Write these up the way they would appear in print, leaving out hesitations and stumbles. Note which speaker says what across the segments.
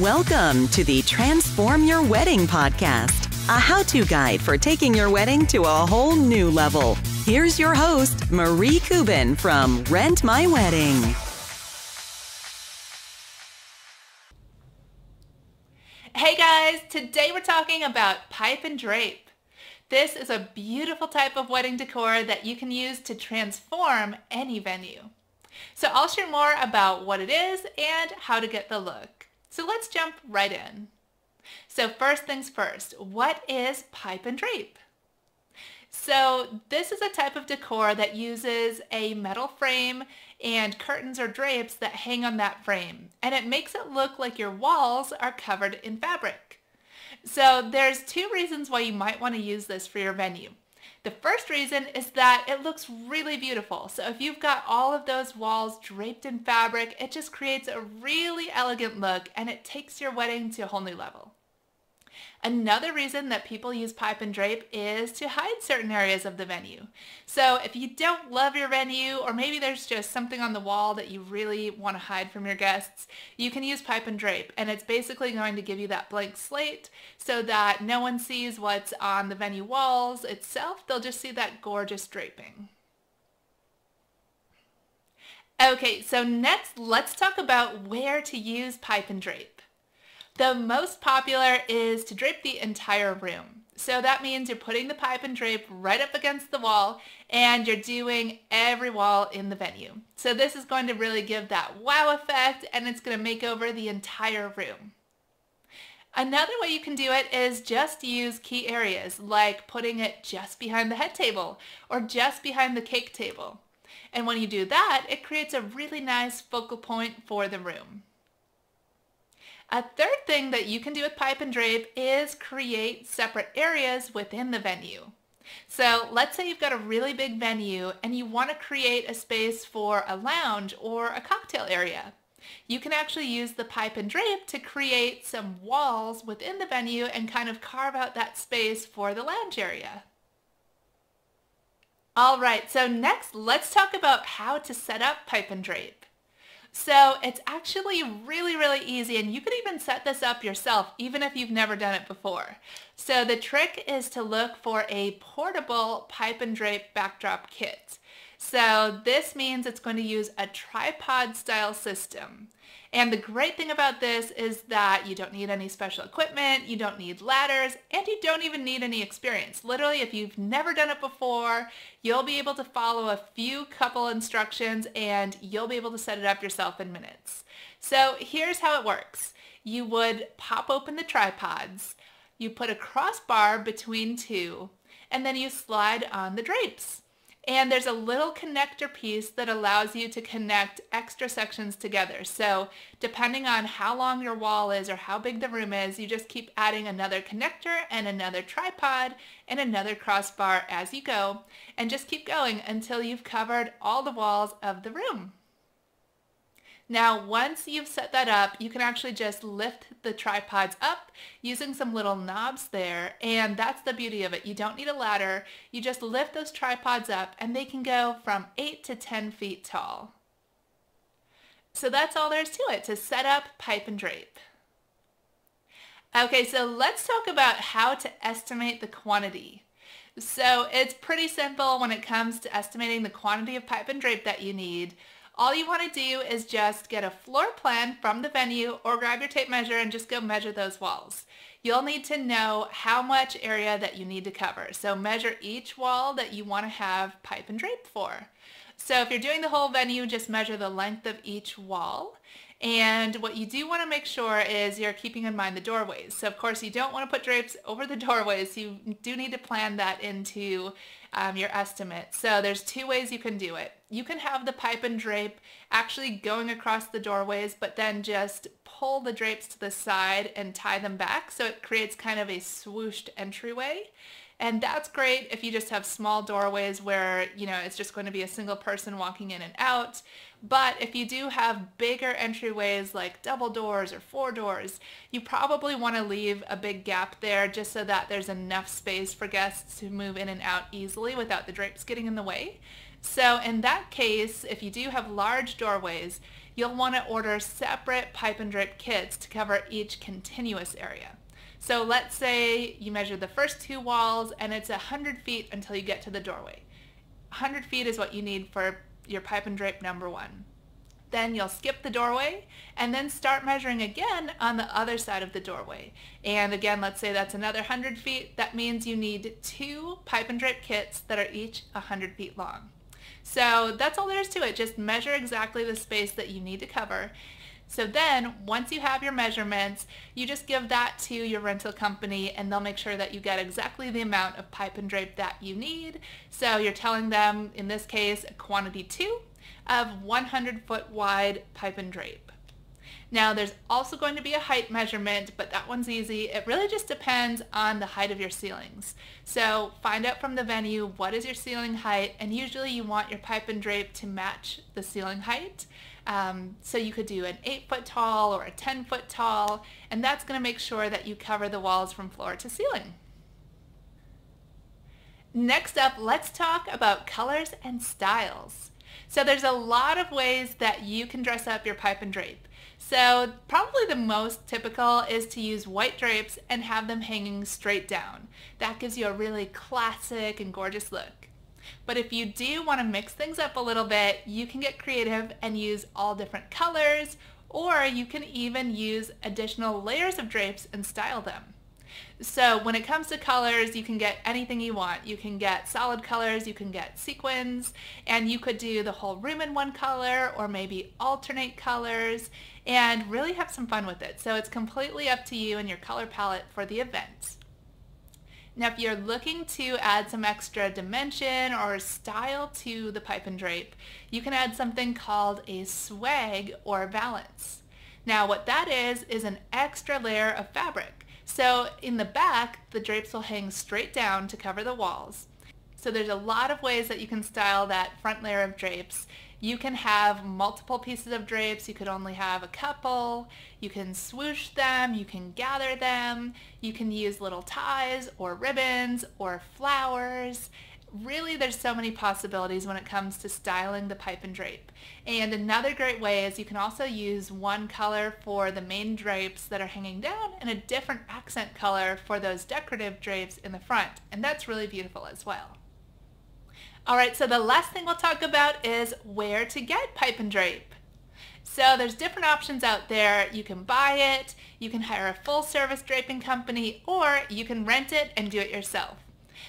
Speaker 1: Welcome to the Transform Your Wedding podcast, a how-to guide for taking your wedding to a whole new level. Here's your host, Marie Kubin from Rent My Wedding.
Speaker 2: Hey guys, today we're talking about pipe and drape. This is a beautiful type of wedding decor that you can use to transform any venue. So I'll share more about what it is and how to get the look. So let's jump right in. So first things first, what is pipe and drape? So this is a type of decor that uses a metal frame and curtains or drapes that hang on that frame, and it makes it look like your walls are covered in fabric. So there's two reasons why you might want to use this for your venue. The first reason is that it looks really beautiful. So if you've got all of those walls draped in fabric, it just creates a really elegant look and it takes your wedding to a whole new level. Another reason that people use pipe and drape is to hide certain areas of the venue. So if you don't love your venue, or maybe there's just something on the wall that you really want to hide from your guests, you can use pipe and drape, and it's basically going to give you that blank slate so that no one sees what's on the venue walls itself. They'll just see that gorgeous draping. Okay, so next let's talk about where to use pipe and drape. The most popular is to drape the entire room. So that means you're putting the pipe and drape right up against the wall and you're doing every wall in the venue. So this is going to really give that wow effect and it's going to make over the entire room. Another way you can do it is just use key areas like putting it just behind the head table or just behind the cake table. And when you do that, it creates a really nice focal point for the room. A third thing that you can do with pipe and drape is create separate areas within the venue. So let's say you've got a really big venue and you want to create a space for a lounge or a cocktail area. You can actually use the pipe and drape to create some walls within the venue and kind of carve out that space for the lounge area. All right, so next let's talk about how to set up pipe and drape. So it's actually really easy, and you could even set this up yourself even if you've never done it before. So the trick is to look for a portable pipe and drape backdrop kit. So this means it's going to use a tripod style system. And the great thing about this is that you don't need any special equipment, you don't need ladders, and you don't even need any experience. Literally, if you've never done it before, you'll be able to follow a few couple instructions and you'll be able to set it up yourself in minutes. So here's how it works. You would pop open the tripods, you put a crossbar between two, and then you slide on the drapes. And there's a little connector piece that allows you to connect extra sections together. So depending on how long your wall is or how big the room is, you just keep adding another connector and another tripod and another crossbar as you go, and just keep going until you've covered all the walls of the room. Now, once you've set that up, you can actually just lift the tripods up using some little knobs there, and that's the beauty of it. You don't need a ladder. You just lift those tripods up, and they can go from 8 to 10 feet tall. So that's all there is to it, to set up pipe and drape. Okay, so let's talk about how to estimate the quantity. So it's pretty simple when it comes to estimating the quantity of pipe and drape that you need. All you want to do is just get a floor plan from the venue or grab your tape measure and just go measure those walls. You'll need to know how much area that you need to cover. So measure each wall that you want to have pipe and drape for. So if you're doing the whole venue, just measure the length of each wall. And what you do want to make sure is you're keeping in mind the doorways. So of course you don't want to put drapes over the doorways. You do need to plan that into your estimate. So there's two ways you can do it. You can have the pipe and drape actually going across the doorways, but then just pull the drapes to the side and tie them back so it creates kind of a swooshed entryway. And that's great if you just have small doorways where, it's just going to be a single person walking in and out. But if you do have bigger entryways like double doors or 4 doors, you probably want to leave a big gap there just so that there's enough space for guests to move in and out easily without the drapes getting in the way. So in that case, if you do have large doorways, you'll want to order separate pipe and drape kits to cover each continuous area. So let's say you measure the first 2 walls and it's 100 feet until you get to the doorway. 100 feet is what you need for your pipe and drape number 1. Then you'll skip the doorway and then start measuring again on the other side of the doorway. And again, let's say that's another 100 feet. That means you need 2 pipe and drape kits that are each 100 feet long. So that's all there is to it. Just measure exactly the space that you need to cover. So then once you have your measurements, you just give that to your rental company and they'll make sure that you get exactly the amount of pipe and drape that you need. So you're telling them, in this case, quantity 2 of 100-foot wide pipe and drape. Now there's also going to be a height measurement, but that one's easy. It really just depends on the height of your ceilings. So find out from the venue what is your ceiling height, and usually you want your pipe and drape to match the ceiling height. So you could do an 8-foot tall or a 10-foot tall, and that's going to make sure that you cover the walls from floor to ceiling. Next up, let's talk about colors and styles. So there's a lot of ways that you can dress up your pipe and drape. So probably the most typical is to use white drapes and have them hanging straight down. That gives you a really classic and gorgeous look. But if you do want to mix things up a little bit, you can get creative and use all different colors, or you can even use additional layers of drapes and style them. So when it comes to colors, you can get anything you want. You can get solid colors, you can get sequins, and you could do the whole room in one color or maybe alternate colors and really have some fun with it. So it's completely up to you and your color palette for the event. Now if you're looking to add some extra dimension or style to the pipe and drape, you can add something called a swag or valance. Now what that is an extra layer of fabric. So in the back, the drapes will hang straight down to cover the walls. So there's a lot of ways that you can style that front layer of drapes. You can have multiple pieces of drapes. You could only have a couple. You can swoosh them. You can gather them. You can use little ties or ribbons or flowers. Really, there's so many possibilities when it comes to styling the pipe and drape. And another great way is you can also use one color for the main drapes that are hanging down and a different accent color for those decorative drapes in the front. And that's really beautiful as well. All right, so the last thing we'll talk about is where to get pipe and drape. So there's different options out there. You can buy it, you can hire a full service draping company, or you can rent it and do it yourself.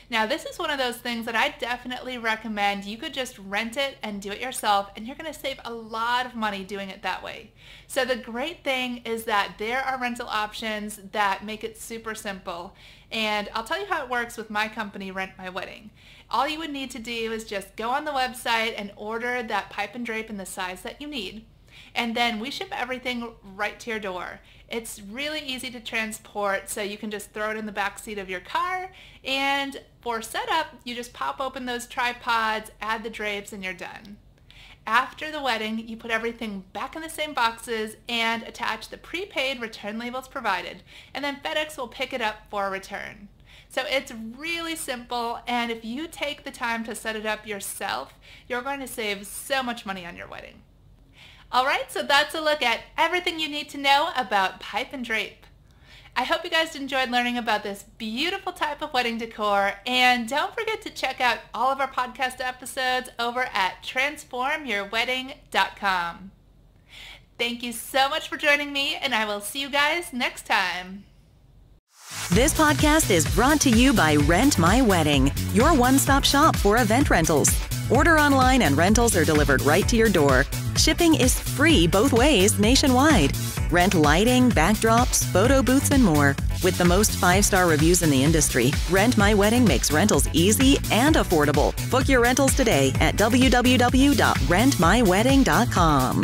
Speaker 2: Now this is one of those things that I definitely recommend. You could just rent it and do it yourself, and you're going to save a lot of money doing it that way. So the great thing is that there are rental options that make it super simple, and I'll tell you how it works with my company, Rent My Wedding. All you would need to do is just go on the website and order that pipe and drape in the size that you need, and then we ship everything right to your door. It's really easy to transport, so you can just throw it in the back seat of your car, and for setup, you just pop open those tripods, add the drapes, and you're done. After the wedding, you put everything back in the same boxes and attach the prepaid return labels provided, and then FedEx will pick it up for a return. So it's really simple, and if you take the time to set it up yourself, you're going to save so much money on your wedding. Alright, so that's a look at everything you need to know about pipe and drape. I hope you guys enjoyed learning about this beautiful type of wedding decor, and don't forget to check out all of our podcast episodes over at transformyourwedding.com. Thank you so much for joining me, and I will see you guys next time.
Speaker 1: This podcast is brought to you by Rent My Wedding, your one-stop shop for event rentals. Order online and rentals are delivered right to your door. Shipping is free both ways nationwide. Rent lighting, backdrops, photo booths, and more. With the most 5-star reviews in the industry, Rent My Wedding makes rentals easy and affordable. Book your rentals today at www.rentmywedding.com.